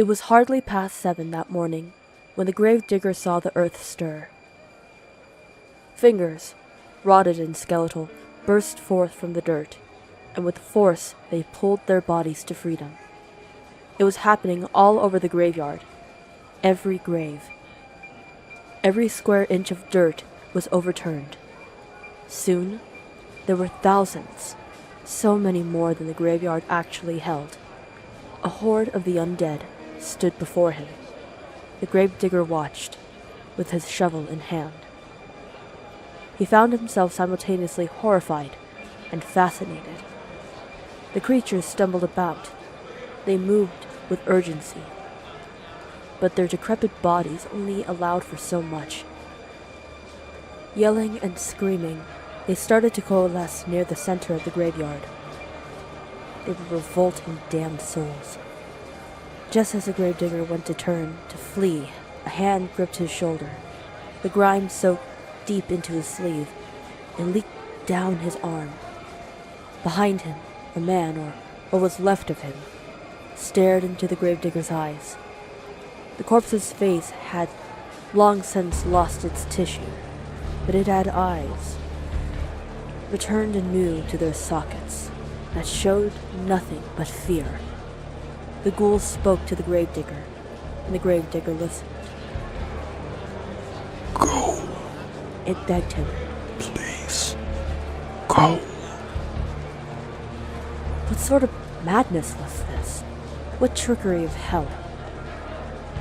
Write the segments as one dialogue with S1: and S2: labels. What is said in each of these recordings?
S1: It was hardly past 7 that morning when the gravedigger saw the earth stir. Fingers, rotted and skeletal, burst forth from the dirt, and with force they pulled their bodies to freedom. It was happening all over the graveyard. Every grave, every square inch of dirt was overturned. Soon, there were thousands, so many more than the graveyard actually held. A horde of the undead stood before him. The gravedigger watched, with his shovel in hand. He found himself simultaneously horrified and fascinated. The creatures stumbled about. They moved with urgency, but their decrepit bodies only allowed for so much. Yelling and screaming, they started to coalesce near the center of the graveyard. They were revolting damned souls. Just as the gravedigger went to turn to flee, a hand gripped his shoulder. The grime soaked deep into his sleeve and leaked down his arm. Behind him, a man, or what was left of him, stared into the gravedigger's eyes. The corpse's face had long since lost its tissue, but it had eyes, returned anew to their sockets, that showed nothing but fear. The ghoul spoke to the gravedigger, and the gravedigger listened.
S2: Go.
S1: It begged him.
S2: Please. Go.
S1: What sort of madness was this? What trickery of hell?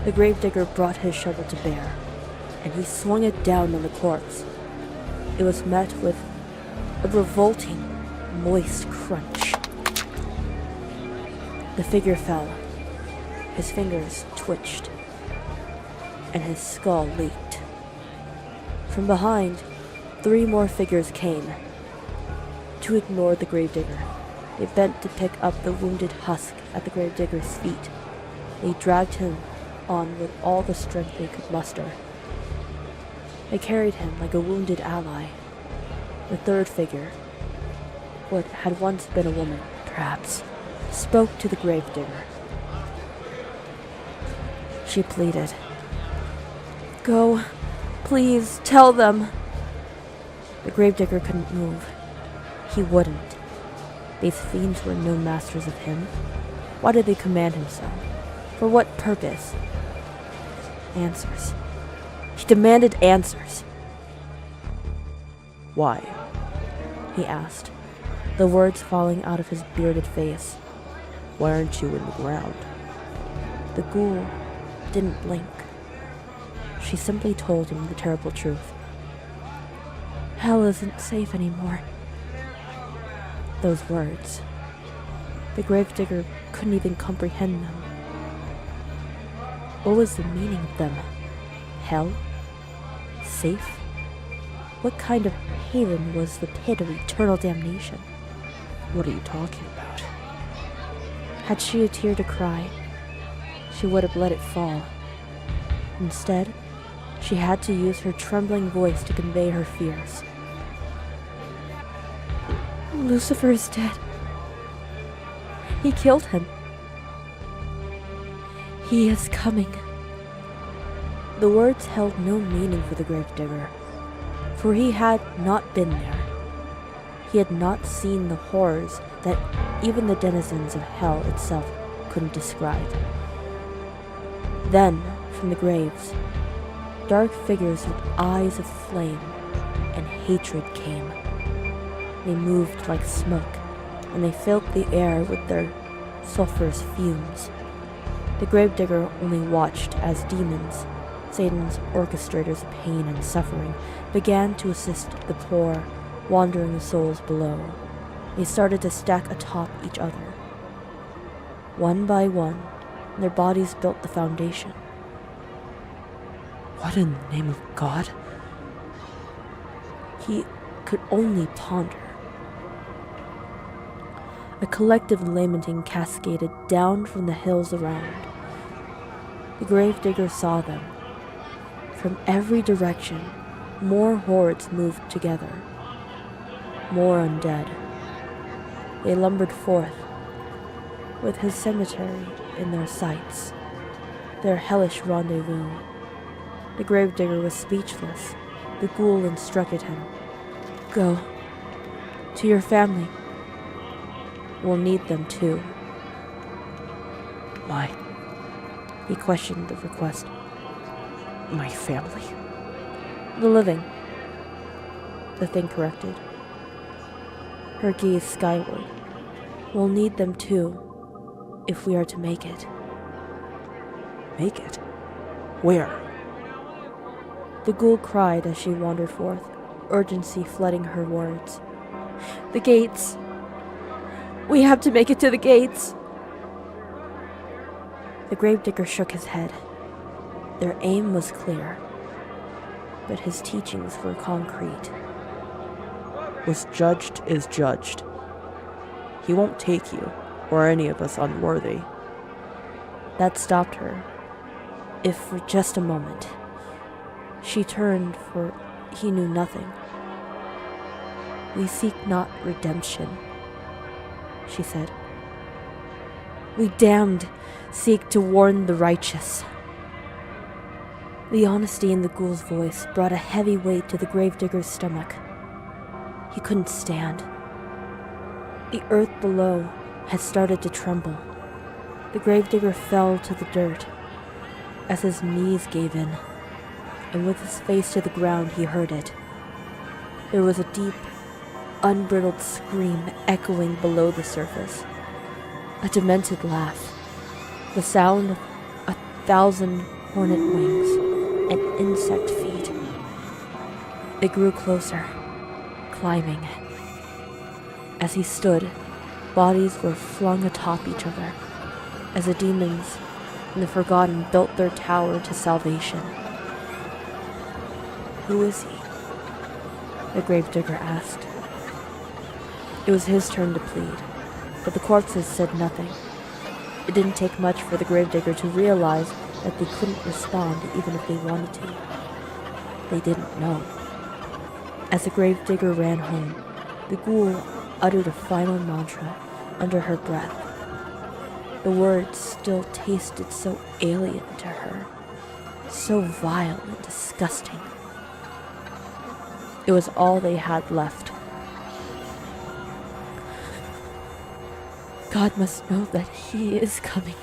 S1: The gravedigger brought his shovel to bear, and he swung it down on the corpse. It was met with a revolting, moist crunch. The figure fell. His fingers twitched, and his skull leaked. From behind, 3 more figures came. 2 ignored the gravedigger. They bent to pick up the wounded husk at the gravedigger's feet. They dragged him on with all the strength they could muster. They carried him like a wounded ally. The 3rd figure, what had once been a woman, perhaps, spoke to the gravedigger. She pleaded, "Go, please, tell them." The gravedigger couldn't move. He wouldn't. These fiends were no masters of him. Why did they command him so? For what purpose? Answers. He demanded answers. "Why?" he asked, the words falling out of his bearded face. "Why aren't you in the ground?" The ghoul didn't blink. She simply told him the terrible truth. "Hell isn't safe anymore." Those words. The gravedigger couldn't even comprehend them. What was the meaning of them? Hell? Safe? What kind of haven was the pit of eternal damnation?
S2: What are you talking about?
S1: Had she a tear to cry, she would have let it fall. Instead, she had to use her trembling voice to convey her fears. "Lucifer is dead. He killed him. He is coming." The words held no meaning for the gravedigger, for he had not been there. He had not seen the horrors that even the denizens of hell itself couldn't describe. Then, from the graves, dark figures with eyes of flame and hatred came. They moved like smoke, and they filled the air with their sulphurous fumes. The gravedigger only watched as demons, Satan's orchestrators of pain and suffering, began to assist the poor, wandering souls below. They started to stack atop each other. One by one, their bodies built the foundation.
S2: What in the name of God?
S1: He could only ponder. A collective lamenting cascaded down from the hills around. The gravedigger saw them. From every direction, more hordes moved together. More undead. They lumbered forth, with his cemetery in their sights. their hellish rendezvous. The gravedigger was speechless. The ghoul instructed him. Go. To your family. We'll need them too.
S2: He questioned the request. My family?
S1: The living. The thing corrected. Her gaze skyward. We'll need them too, if we are to make it.
S2: Make it? Where?
S1: The ghoul cried as she wandered forth, urgency flooding her words. The gates! We have to make it to the gates! The gravedigger shook his head. Their aim was clear, but his teachings were concrete.
S2: What's judged is judged. He won't take you, or any of us unworthy.
S1: That stopped her, if for just a moment. She turned, for he knew nothing. We seek not redemption, she said. We damned seek to warn the righteous. The honesty in the ghoul's voice brought a heavy weight to the gravedigger's stomach. He couldn't stand. The earth below had started to tremble. The gravedigger fell to the dirt as his knees gave in, and with his face to the ground he heard it. There was a deep, unbridled scream echoing below the surface. A demented laugh. The sound of 1,000 hornet wings and insect feet. It grew closer, climbing. As he stood, bodies were flung atop each other, as the demons and the Forgotten built their tower to salvation. Who is he? The gravedigger asked. It was his turn to plead, but the corpses said nothing. It didn't take much for the gravedigger to realize that they couldn't respond even if they wanted to. They didn't know. As the gravedigger ran home, the ghoul uttered a final mantra under her breath. The words still tasted so alien to her, so vile and disgusting. It was all they had left. God must know that he is coming.